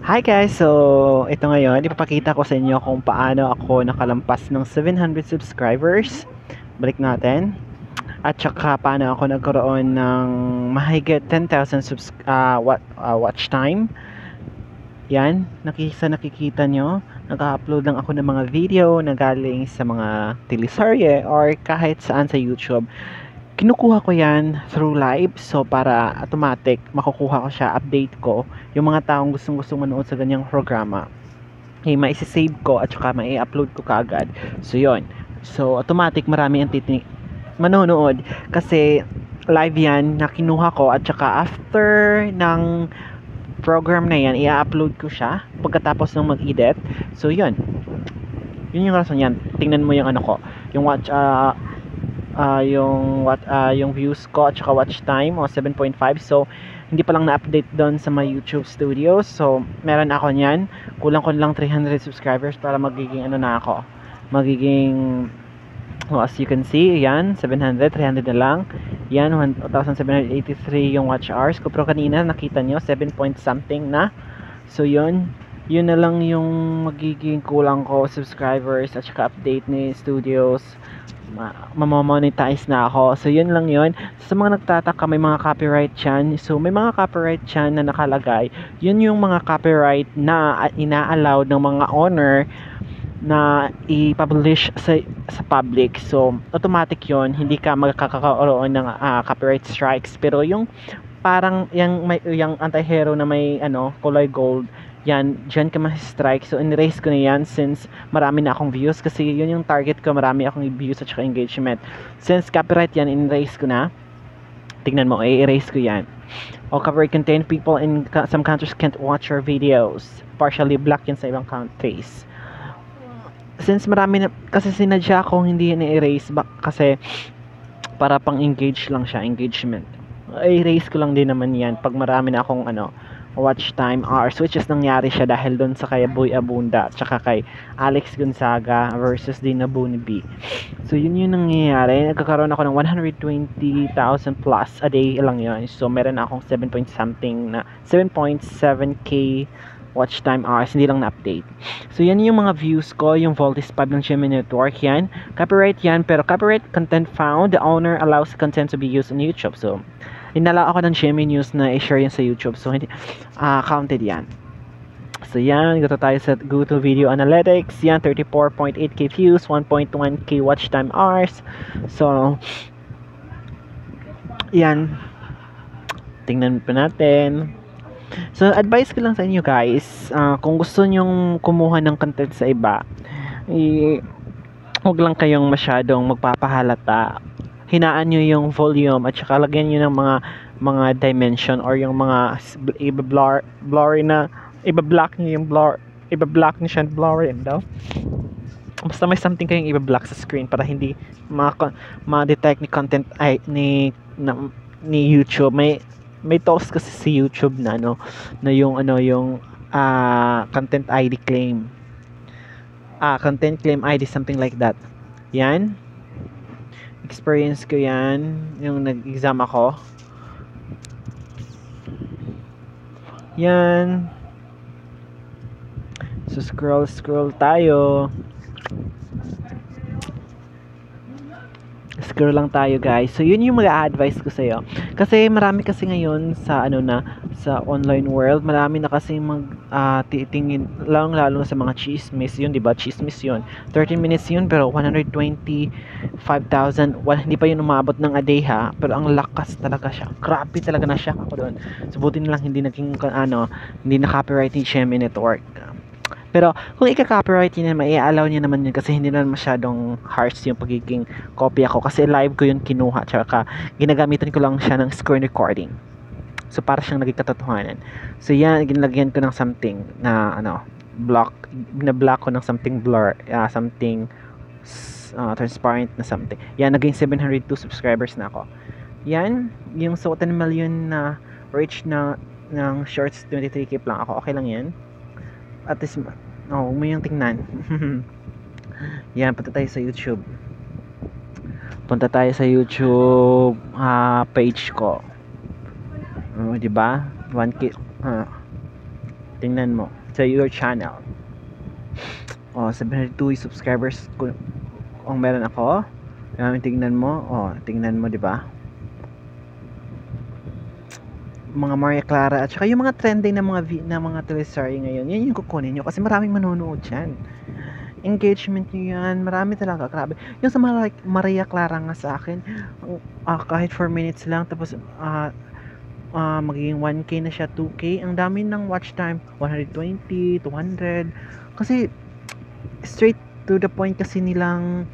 Hi guys! So, ito ngayon, ipapakita ko sa inyo kung paano ako nakalampas ng 700 subscribers. Balik natin. At saka paano ako nagkaroon ng mahigit 10,000 watch time. Yan, nakikita nyo, nag-upload lang ako ng mga video na galing sa mga teleserye or kahit saan sa YouTube. Kinukuha ko yan through live, so para automatic makukuha ko siya, update ko yung mga taong gustong manood sa ganyang programa, maisisave ko at saka mai-upload ko kaagad. So yon, so automatic marami ang manonood kasi live yan na kinuha ko, at saka after ng program na yan, i-upload ko siya pagkatapos ng mag-edit. So yun yung rason yan. Tingnan mo yung ano ko, yung yung views ko at saka watch time 7.5. So hindi pa lang na-update doon sa my YouTube Studios. So meron ako niyan, kulang ko lang 300 subscribers para magiging as you can see, yan 300 na lang. Yan 1,783 yung watch hours ko, pero kanina nakita nyo 7 point something na. So yun na lang yung magiging kulang ko subscribers at saka update ni Studios. Mamamonetize na ako. So yun lang yun. Sa mga nagtataka, may mga copyright yan. So may mga copyright yan na nakalagay. Yun yung mga copyright na ina-allowed ng mga owner na i-publish sa public. So automatic yun, hindi ka magkakaroon ng copyright strikes. Pero yung parang yung anti-hero na may kulay gold, yan, dyan ka ma-strike. So in-erase ko na yan since marami na akong views, kasi yun yung target ko, marami akong views at saka engagement. Since copyright yan, in-erase ko na. Tingnan mo, i-erase ko yan. All copyright content, people in some countries can't watch your videos. Partially blocked yan sa ibang countries. Since marami na, kasi sinadya akong hindi yan i-erase kasi para pang engage lang siya, engagement. I-erase ko lang din naman yan pag marami na akong watch time hours, which is nangyari siya dahil doon sa kay Boy Abunda tsaka kay Alex Gonzaga versus Dina Bunibi. So yun yung nangyayari, nagkakaroon ako ng 120,000 plus a day lang yun. So meron akong 7.7k watch time hours, hindi lang na-update. So yan yung mga views ko, yung Voltis 5 ng GMA Network yan. Copyright yan, pero copyright content found, the owner allows content to be used on YouTube. So inala ako ng GMA News na i-share yan sa YouTube. So hindi counted yan. So yan, go to video analytics. Yan, 34.8k views, 1.1k watch time hours. So yan, tingnan pa natin. So advice ko lang sa inyo guys, kung gusto nyong kumuha ng content sa iba, huwag lang kayong masyadong magpapahalata. Hinaan nyo yung volume at saka lagyan nyo ng mga dimension or yung mga blurry na ibablock nyo yung ibablock nyo siya blurry daw. Basta may something kayong ibablock sa screen para hindi ma-detect ni content ni YouTube. May tools kasi si YouTube na yung content ID claim. Content claim ID, something like that. Yan. Experience ko yan yung nag-exam ako. Yan. So scroll tayo. Scroll lang tayo guys. So yun yung mag-a-advise ko sa'yo. Kasi marami kasi ngayon sa sa online world, marami na kasi titingin lalo sa mga chismis yun, di ba? Chismis yun. 13 minutes yun pero 125,000. Hindi pa yun umabot ng a day ha, pero ang lakas talaga siya. Grabe talaga na shock ako doon. So buti na lang hindi naging hindi na copyright ni GMA Network. Pero kung ika-copyright yun, mai-allow niya naman yun kasi hindi naman masyadong harsh yung pagiging kopya ko, kasi live ko yun kinuha, tsaka ginagamitan ko lang siya ng screen recording. So para siyang naging katotohanan. So yan, ginlagyan ko ng something na block ko ng something blur, something transparent na something. Yan, naging 702 subscribers na ako. Yan, yung sa 10 million na reach na ng shorts, 23k lang ako. Okay lang yan. At least, may yung tingnan. Yan, punta tayo sa YouTube. Page ko. Diba? 1k. Tingnan mo. sa your channel. 702 subscribers kung meron ako. Tingnan mo, tingnan mo, 'di ba? Mga Maria Clara at saka yung mga trending na mga teleserye ngayon, yan yung kukunin nyo kasi maraming manonood dyan. Engagement nyo yan, marami talaga, grabe. Yung sa Maria Clara nga sa akin, kahit 4 minutes lang, tapos magiging 1K na siya, 2K, ang dami ng watch time, 120, 200, kasi straight to the point kasi nilang